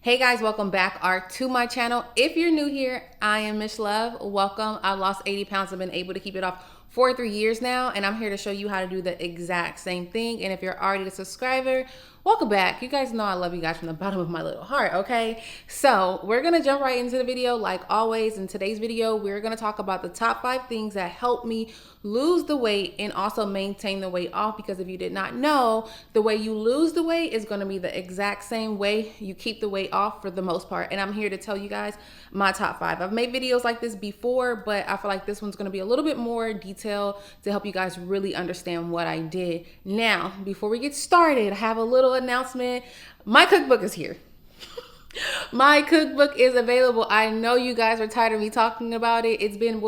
Hey guys, welcome back to my channel. If you're new here, I am Miss Love. Welcome. I lost 80 pounds. I've been able to keep it off for 3 years now, and I'm here to show you how to do the exact same thing. And if you're already a subscriber, welcome back. You guys know I love you guys from the bottom of my little heart, okay? So we're gonna jump right into the video. Like always, in today's video, we're gonna talk about the top 5 things that help me lose the weight and also maintain the weight off, because if you did not know, the way you lose the weight is going to be the exact same way you keep the weight off for the most part. And I'm here to tell you guys my top 5. I've made videos like this before, but I feel like this one's going to be a little bit more detailed to help you guys really understand what I did. Now, before we get started, I have a little announcement. My cookbook is here. My cookbook is available. I know you guys are tired of me talking about it. It's been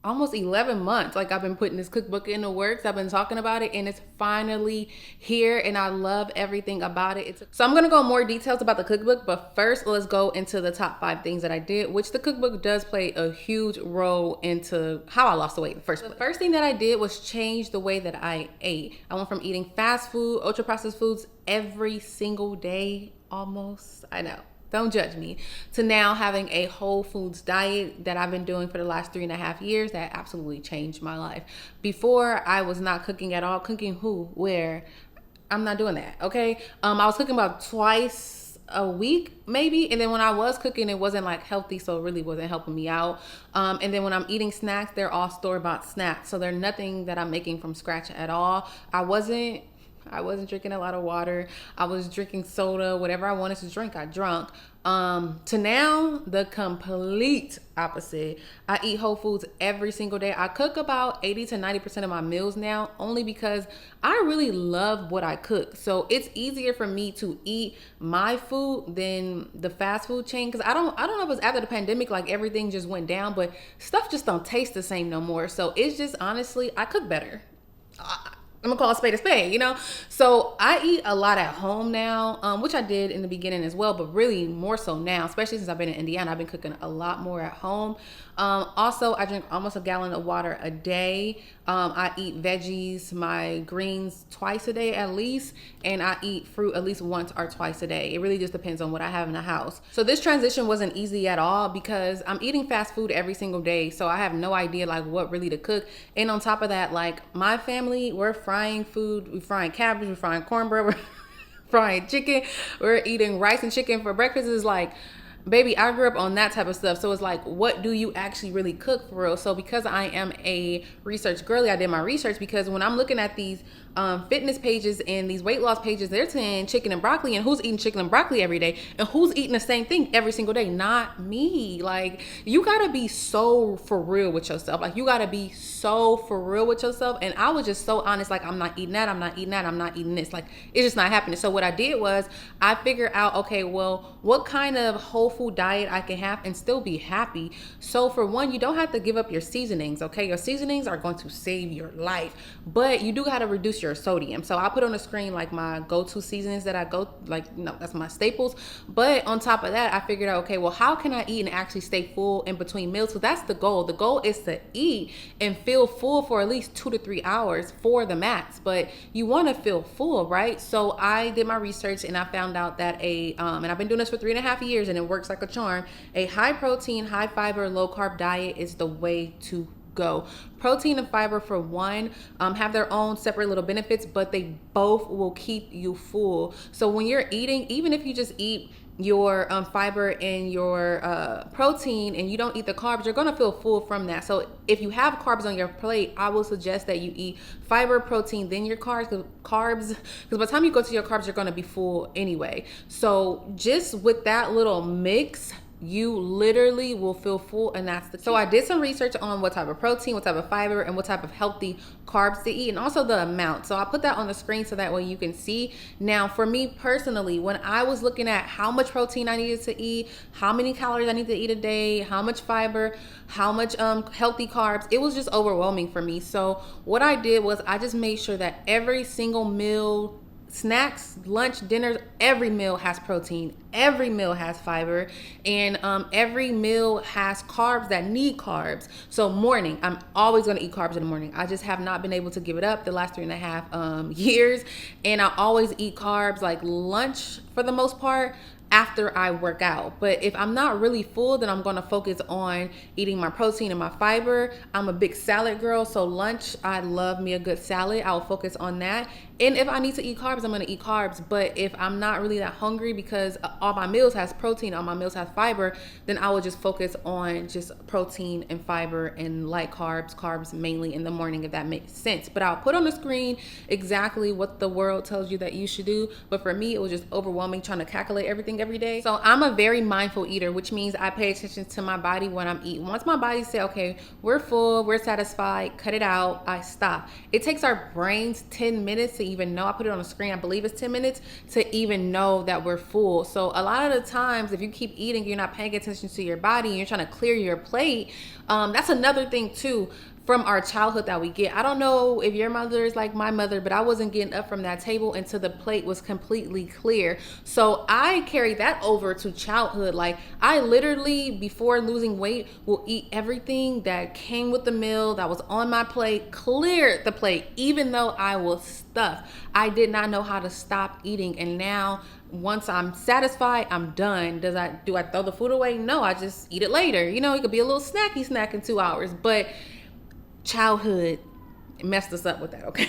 almost 11 months. Like, I've been putting this cookbook in the works. I've been talking about it, and it's finally here, and I love everything about it. So I'm gonna go more details about the cookbook, but first let's go into the top 5 things that I did, which the cookbook does play a huge role into how I lost the weight in the first place. The first thing that I did was change the way that I ate. I went from eating fast food, ultra processed foods every single day, almost. I know. Don't judge me. To now having a whole foods diet that I've been doing for the last 3.5 years that absolutely changed my life. Before, I was not cooking at all. Cooking who? Where? I'm not doing that, okay? I was cooking about twice a week maybe, and then when I was cooking, it wasn't like healthy, so it really wasn't helping me out. And then when I'm eating snacks, they're all store-bought snacks, so they're nothing that I'm making from scratch at all. I wasn't drinking a lot of water. I was drinking soda. Whatever I wanted to drink, I drank. To now, the complete opposite. I eat whole foods every single day. I cook about 80 to 90% of my meals now, only because I really love what I cook. So it's easier for me to eat my food than the fast food chain. Cause I don't know if it's after the pandemic, like everything just went down, but stuff just don't taste the same no more. So it's just, honestly, I cook better. I'm gonna call a spade, you know? So I eat a lot at home now, which I did in the beginning as well, but really more so now, especially since I've been in Indiana. I've been cooking a lot more at home. Also, I drink almost a gallon of water a day. I eat veggies, my greens twice a day at least, and I eat fruit at least once or twice a day. It really just depends on what I have in the house. So this transition wasn't easy at all because I'm eating fast food every single day, so I have no idea like what really to cook. And on top of that, like my family, we're frying food, we're frying cabbage, we're frying cornbread, we're frying chicken, we're eating rice and chicken for breakfast. Is like, baby, I grew up on that type of stuff. So it's like, what do you actually really cook for real? So because I am a research girly, I did my research, because when I'm looking at these fitness pages and these weight loss pages, they're saying chicken and broccoli, and who's eating chicken and broccoli every day? And who's eating the same thing every single day? Not me. Like, you gotta be so for real with yourself. Like, you gotta be so for real with yourself. And I was just so honest, like, I'm not eating that, I'm not eating that, I'm not eating this. Like, it's just not happening. So what I did was I figured out, okay, well, what kind of whole food diet I can have and still be happy. So for one, you don't have to give up your seasonings, okay? Your seasonings are going to save your life, but you do got to reduce your sodium. So I put on the screen like my go-to seasonings that I go, like, you know, that's my staples. But on top of that, I figured out, okay, well, how can I eat and actually stay full in between meals? So that's the goal. The goal is to eat and feel full for at least 2 to 3 hours for the max, but you want to feel full, right? So I did my research and I found out that and I've been doing this for 3.5 years and it works like a charm. A high protein, high fiber, low carb diet is the way to go. Protein and fiber, for one, have their own separate little benefits, but they both will keep you full. So when you're eating, even if you just eat your fiber and your protein and you don't eat the carbs, you're gonna feel full from that. So if you have carbs on your plate, I will suggest that you eat fiber, protein, then your carbs, because by the time you go to your carbs, you're gonna be full anyway. So just with that little mix, you literally will feel full, and that's the key. So I did some research on what type of protein, what type of fiber, and what type of healthy carbs to eat, and also the amount. So I put that on the screen so that way you can see. Now, for me personally, when I was looking at how much protein I needed to eat, how many calories I need to eat a day, how much fiber, how much healthy carbs, it was just overwhelming for me. So what I did was I just made sure that every single meal snacks, lunch, dinners, every meal has protein, every meal has fiber, and every meal has carbs that need carbs. So morning, I'm always going to eat carbs in the morning. I just have not been able to give it up the last 3.5 years, and I always eat carbs like lunch for the most part after I work out. But if I'm not really full, then I'm going to focus on eating my protein and my fiber. I'm a big salad girl, so lunch, I love me a good salad. I'll focus on that. And if I need to eat carbs, I'm going to eat carbs. But if I'm not really that hungry because all my meals has protein, all my meals have fiber, then I will just focus on just protein and fiber and light carbs mainly in the morning, if that makes sense. But I'll put on the screen exactly what the world tells you that you should do. But for me, it was just overwhelming trying to calculate everything every day. So I'm a very mindful eater, which means I pay attention to my body when I'm eating. Once my body says, okay, we're full, we're satisfied, cut it out, I stop. It takes our brains 10 minutes to even know. I put it on the screen, I believe it's 10 minutes to even know that we're full. So a lot of the times, if you keep eating, you're not paying attention to your body and you're trying to clear your plate. That's another thing too from our childhood that we get. I don't know if your mother is like my mother, but I wasn't getting up from that table until the plate was completely clear. So I carried that over to childhood. Like I literally, before losing weight, will eat everything that came with the meal that was on my plate, clear the plate, even though I was stuffed. I did not know how to stop eating. And now once I'm satisfied, I'm done. Do I throw the food away? No, I just eat it later. You know, it could be a little snacky snack in 2 hours, but childhood messed us up with that, okay?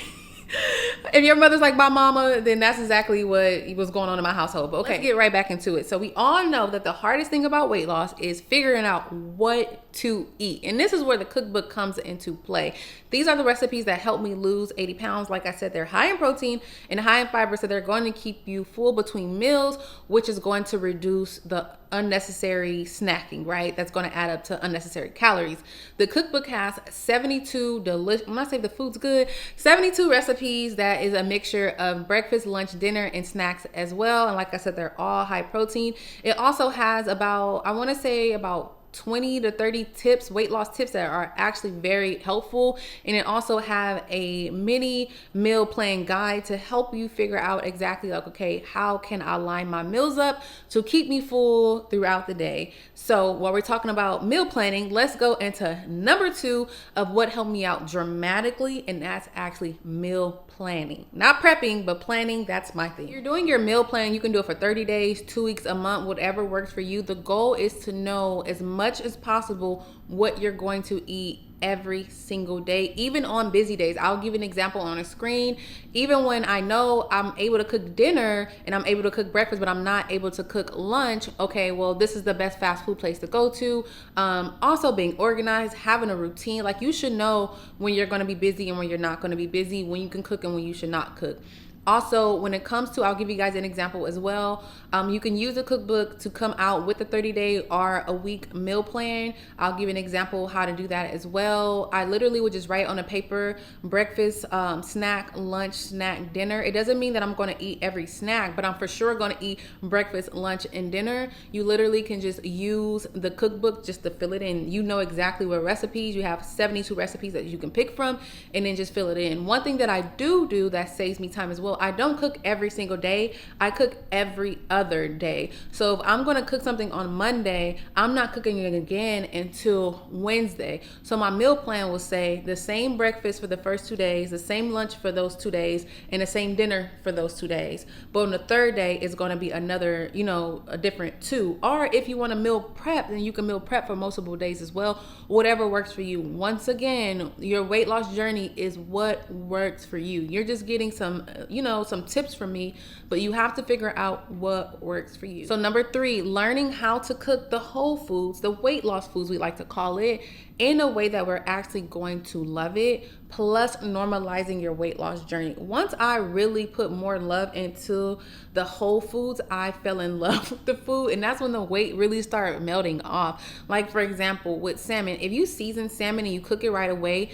If your mother's like my mama, then that's exactly what was going on in my household. But okay, let's get right back into it. So we all know that the hardest thing about weight loss is figuring out what to eat. And this is where the cookbook comes into play. These are the recipes that help me lose 80 pounds. Like I said, they're high in protein and high in fiber, so they're going to keep you full between meals, which is going to reduce the unnecessary snacking, right? That's going to add up to unnecessary calories. The cookbook has 72 delicious, when I say the food's good, 72 recipes that is a mixture of breakfast, lunch, dinner, and snacks as well. And like I said, they're all high protein. It also has about, I want to say about 20 to 30 tips, weight loss tips that are actually very helpful. And it also have a mini meal plan guide to help you figure out exactly like, okay, how can I line my meals up to keep me full throughout the day? So while we're talking about meal planning, let's go into number 2 of what helped me out dramatically. And that's actually meal planning. Not prepping, but planning. That's my thing. If you're doing your meal plan, you can do it for 30 days, 2 weeks, a month, whatever works for you. The goal is to know as much as possible what you're going to eat every single day, even on busy days. I'll give an example on a screen. Even when I know I'm able to cook dinner and I'm able to cook breakfast, but I'm not able to cook lunch, okay, well, this is the best fast food place to go to. Also being organized, having a routine. Like you should know when you're going to be busy and when you're not going to be busy, when you can cook and when you should not cook. Also, when it comes to, I'll give you guys an example as well. You can use a cookbook to come out with a 30-day or a week meal plan. I'll give an example how to do that as well. I literally would just write on a paper, breakfast, snack, lunch, snack, dinner. It doesn't mean that I'm going to eat every snack, but I'm for sure going to eat breakfast, lunch, and dinner. You literally can just use the cookbook just to fill it in. You know exactly what recipes. You have 72 recipes that you can pick from and then just fill it in. One thing that I do that saves me time as well, I don't cook every single day. I cook every other day. So if I'm going to cook something on Monday, I'm not cooking it again until Wednesday. So my meal plan will say the same breakfast for the first 2 days, the same lunch for those 2 days, and the same dinner for those 2 days. But on the third day, it's going to be another, a different 2. Or if you want to meal prep, then you can meal prep for multiple days as well. Whatever works for you. Once again, your weight loss journey is what works for you. You're just getting some, some tips from me, but you have to figure out what works for you. So number 3, learning how to cook the whole foods, the weight loss foods we like to call it, in a way that we're actually going to love it, plus normalizing your weight loss journey. Once I really put more love into the whole foods, I fell in love with the food, and that's when the weight really started melting off. Like for example, with salmon, if you season salmon and you cook it right away,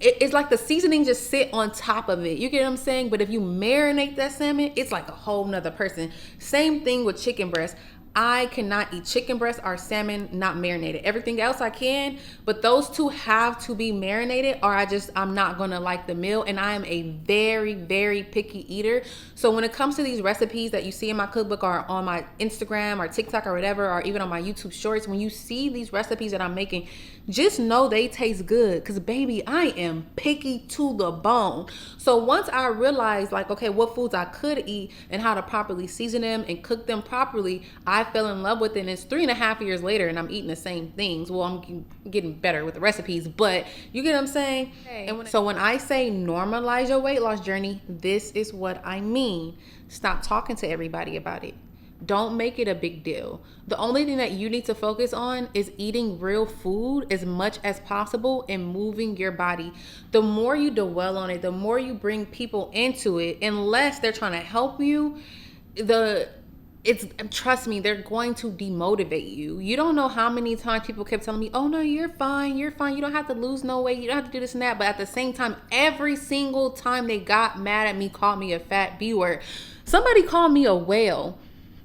it's like the seasoning just sit on top of it. You get what I'm saying? But if you marinate that salmon, it's like a whole nother person. Same thing with chicken breast. I cannot eat chicken breast or salmon not marinated. Everything else I can, but those two have to be marinated or I'm not gonna like the meal. And I am a very, very picky eater. So when it comes to these recipes that you see in my cookbook or on my Instagram or TikTok or whatever, or even on my YouTube shorts, when you see these recipes that I'm making, just know they taste good, because baby, I am picky to the bone. So once I realized like, okay, what foods I could eat and how to properly season them and cook them properly, I fell in love with it. And it's 3.5 years later and I'm eating the same things. Well, I'm getting better with the recipes, but you get what I'm saying? Okay. And when I say normalize your weight loss journey, this is what I mean. Stop talking to everybody about it. Don't make it a big deal. The only thing that you need to focus on is eating real food as much as possible and moving your body. The more you dwell on it, the more you bring people into it, unless they're trying to help you, trust me, they're going to demotivate you. You don't know how many times people kept telling me, oh no, you're fine. You don't have to lose no weight. You don't have to do this and that. But at the same time, every single time they got mad at me, called me a fat B word. Somebody called me a whale.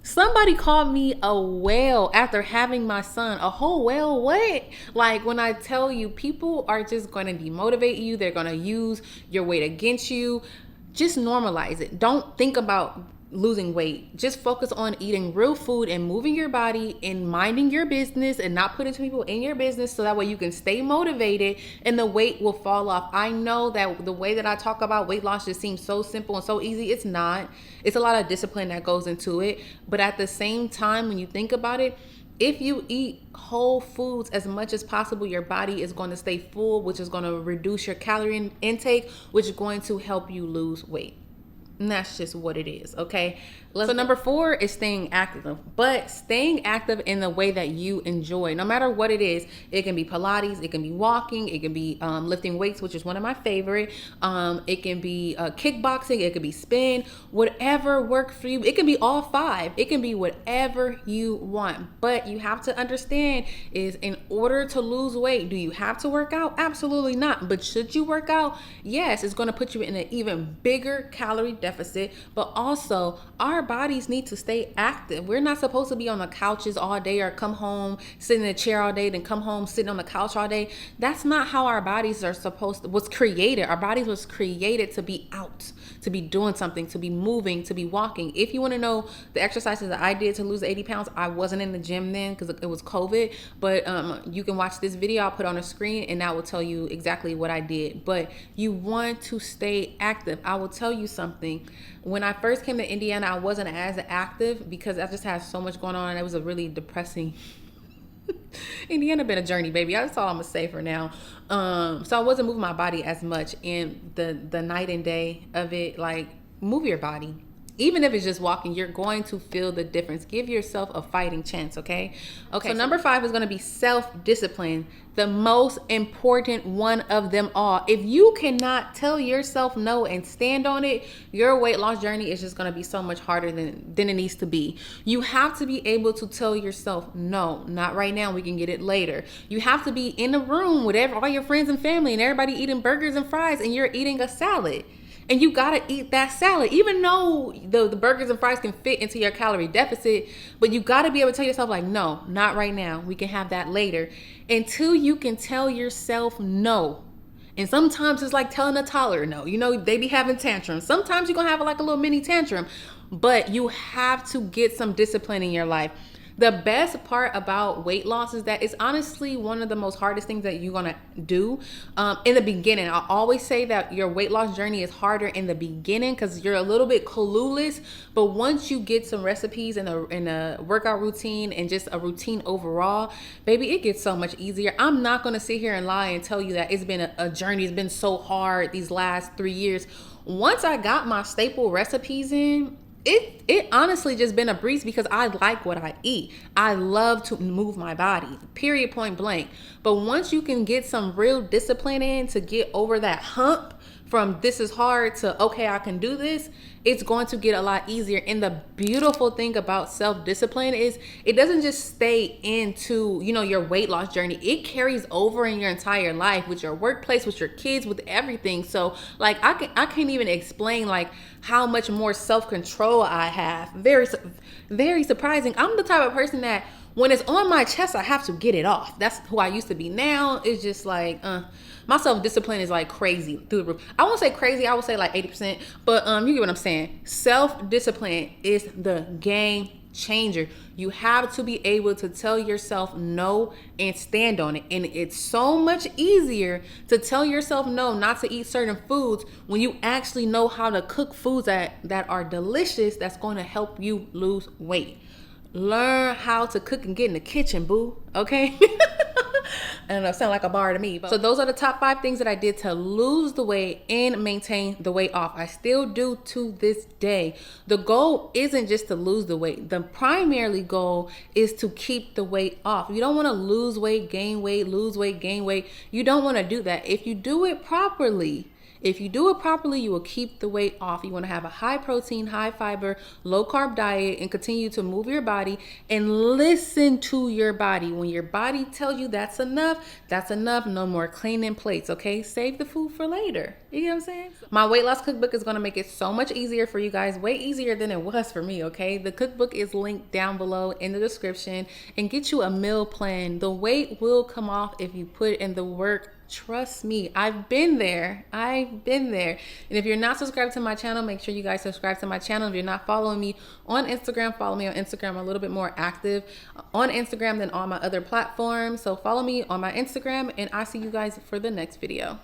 Somebody called me a whale after having my son. A whole whale? What? Like, when I tell you, people are just going to demotivate you. They're going to use your weight against you. Just normalize it. Don't think about losing weight. Just focus on eating real food and moving your body and minding your business and not putting people in your business, so that way you can stay motivated and the weight will fall off. I know that the way that I talk about weight loss just seems so simple and so easy. It's not. It's a lot of discipline that goes into it. But at the same time, when you think about it, if you eat whole foods as much as possible, your body is going to stay full, which is going to reduce your calorie intake, which is going to help you lose weight. And that's just what it is, okay? So number 4 is staying active, but staying active in the way that you enjoy. No matter what it is, it can be Pilates, it can be walking, it can be lifting weights, which is one of my favorite. It can be kickboxing, it could be spin, whatever works for you. It can be all 5. It can be whatever you want. But you have to understand is, in order to lose weight, do you have to work out? Absolutely not. But should you work out? Yes, it's going to put you in an even bigger calorie deficit. But also, our bodies need to stay active. We're not supposed to be on the couches all day or come home, sit in a chair all day, then come home, sitting on the couch all day. That's not how our bodies are was created. Our bodies was created to be out, to be doing something, to be moving, to be walking. If you want to know the exercises that I did to lose 80 pounds, I wasn't in the gym then because it was COVID, but you can watch this video I'll put on the screen and that will tell you exactly what I did. But you want to stay active. I will tell you something. When I first came to Indiana, I wasn't as active because I just had so much going on and it was a really depressing Indiana been a journey, baby. That's all I'm gonna say for now. So I wasn't moving my body as much, and the night and day of it, like, move your body. Even if it's just walking, you're going to feel the difference. Give yourself a fighting chance, okay? Okay, so number 5 is going to be self-discipline, the most important one of them all. If you cannot tell yourself no and stand on it, your weight loss journey is just going to be so much harder than it needs to be. You have to be able to tell yourself, no, not right now. We can get it later. You have to be in a room with all your friends and family and everybody eating burgers and fries, and you're eating a salad. And you gotta eat that salad, even though the burgers and fries can fit into your calorie deficit. But you gotta be able to tell yourself, like, no, not right now. We can have that later. Until you can tell yourself no. And sometimes it's like telling a toddler no. You know, they be having tantrums. Sometimes you're gonna have like a little mini tantrum. But you have to get some discipline in your life. The best part about weight loss is that it's honestly one of the most hardest things that you're going to do in the beginning. I always say that your weight loss journey is harder in the beginning because you're a little bit clueless. But once you get some recipes and a workout routine and just a routine overall, baby, it gets so much easier. I'm not going to sit here and lie and tell you that it's been a journey. It's been so hard these last 3 years. Once I got my staple recipes in, it honestly just been a breeze because I like what I eat. I love to move my body, period, point blank. But once you can get some real discipline in to get over that hump, from this is hard to okay, I can do this, it's going to get a lot easier. And the beautiful thing about self-discipline is it doesn't just stay into, you know, your weight loss journey. It carries over in your entire life, with your workplace, with your kids, with everything. So like I can't even explain like how much more self-control I have. Very surprising. I'm the type of person that when it's on my chest, I have to get it off. That's who I used to be. Now it's just like, my self-discipline is like crazy through the roof. I won't say crazy, I would say like 80%, but you get what I'm saying. Self-discipline is the game changer. You have to be able to tell yourself no and stand on it. And it's so much easier to tell yourself no, not to eat certain foods, when you actually know how to cook foods that are delicious, that's going to help you lose weight. Learn how to cook and get in the kitchen, boo. Okay? I don't know, sound like a bar to me. But so those are the top 5 things that I did to lose the weight and maintain the weight off. I still do to this day. The goal isn't just to lose the weight. The primary goal is to keep the weight off. You don't want to lose weight, gain weight, lose weight, gain weight. You don't want to do that. If you do it properly, you will keep the weight off. You want to have a high protein, high fiber, low carb diet and continue to move your body and listen to your body. When your body tells you that's enough, that's enough. No more cleaning plates, okay? Save the food for later. You know what I'm saying? My weight loss cookbook is going to make it so much easier for you guys, way easier than it was for me, okay? The cookbook is linked down below in the description, and get you a meal plan. The weight will come off if you put in the work. Trust me, I've been there. And if you're not subscribed to my channel, make sure you guys subscribe to my channel. If you're not following me on Instagram, follow me on Instagram. I'm a little bit more active on Instagram than on my other platforms. So follow me on my Instagram, and I'll see you guys for the next video.